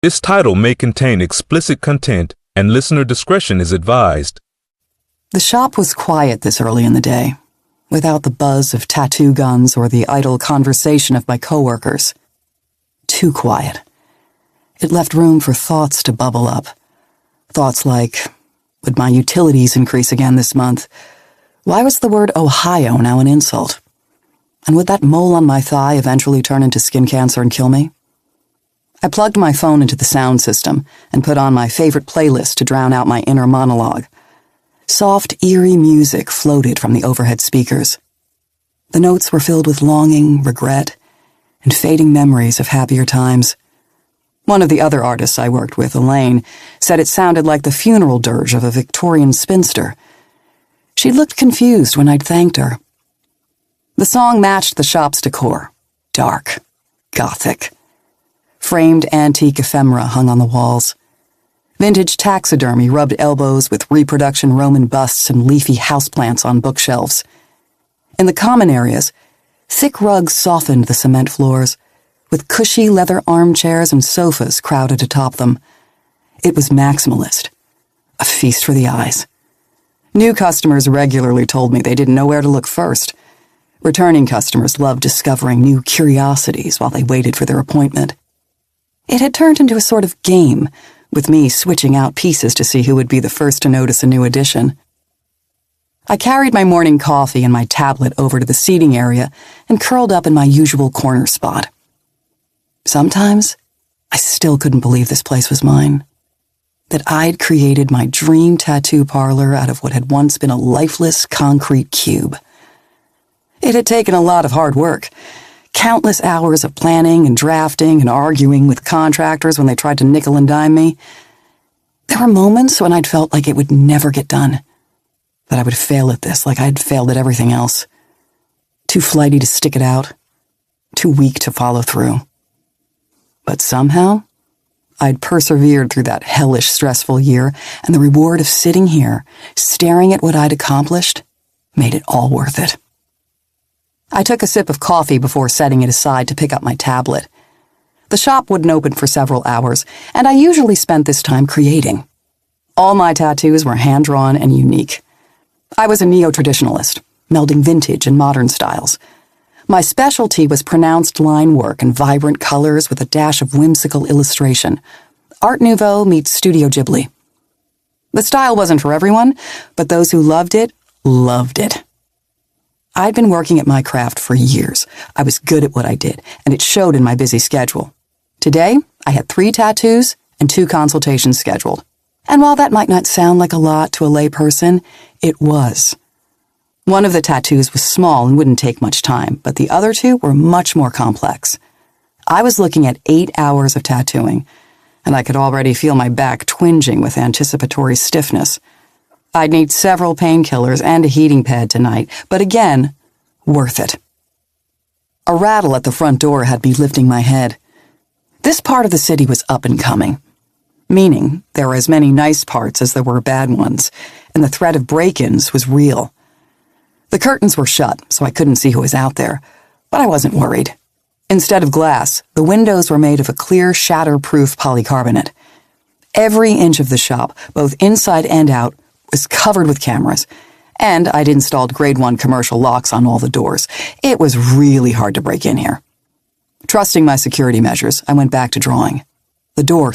This title may contain explicit content and listener discretion is advised. The shop was quiet this early in the day, without the buzz of tattoo guns or the idle conversation of my coworkers. Too quiet. It left room for thoughts to bubble up. Thoughts like, would my utilities increase again this month? Why was the word Ohio now an insult? And would that mole on my thigh eventually turn into skin cancer and kill me? I plugged my phone into the sound system and put on my favorite playlist to drown out my inner monologue. Soft, eerie music floated from the overhead speakers. The notes were filled with longing, regret, and fading memories of happier times. One of the other artists I worked with, Elaine, said it sounded like the funeral dirge of a Victorian spinster. She looked confused when I'd thanked her. The song matched the shop's decor. Dark. Gothic. Framed antique ephemera hung on the walls. Vintage taxidermy rubbed elbows with reproduction Roman busts and leafy houseplants on bookshelves. In the common areas, thick rugs softened the cement floors, with cushy leather armchairs and sofas crowded atop them. It was maximalist. A feast for the eyes. New customers regularly told me they didn't know where to look first. Returning customers loved discovering new curiosities while they waited for their appointment. It had turned into a sort of game, with me switching out pieces to see who would be the first to notice a new addition. I carried my morning coffee and my tablet over to the seating area and curled up in my usual corner spot. Sometimes, I still couldn't believe this place was mine. That I'd created my dream tattoo parlor out of what had once been a lifeless concrete cube. It had taken a lot of hard work. Countless hours of planning and drafting and arguing with contractors when they tried to nickel and dime me. There were moments when I'd felt like it would never get done, that I would fail at this like I'd failed at everything else. Too flighty to stick it out, too weak to follow through. But somehow, I'd persevered through that hellish, stressful year, and the reward of sitting here, staring at what I'd accomplished, made it all worth it. I took a sip of coffee before setting it aside to pick up my tablet. The shop wouldn't open for several hours, and I usually spent this time creating. All my tattoos were hand-drawn and unique. I was a neo-traditionalist, melding vintage and modern styles. My specialty was pronounced line work and vibrant colors with a dash of whimsical illustration. Art Nouveau meets Studio Ghibli. The style wasn't for everyone, but those who loved it, loved it. I'd been working at my craft for years. I was good at what I did, and it showed in my busy schedule. Today, I had 3 tattoos and 2 consultations scheduled. And while that might not sound like a lot to a lay person, it was. One of the tattoos was small and wouldn't take much time, but the other 2 were much more complex. I was looking at 8 hours of tattooing, and I could already feel my back twinging with anticipatory stiffness. I'd need several painkillers and a heating pad tonight, but again, worth it. A rattle at the front door had me lifting my head. This part of the city was up and coming, meaning there were as many nice parts as there were bad ones, and the threat of break-ins was real. The curtains were shut, so I couldn't see who was out there, but I wasn't worried. Instead of glass, the windows were made of a clear, shatter-proof polycarbonate. Every inch of the shop, both inside and out, was covered with cameras, and I'd installed grade 1 commercial locks on all the doors. It was really hard to break in here. Trusting my security measures, I went back to drawing. The door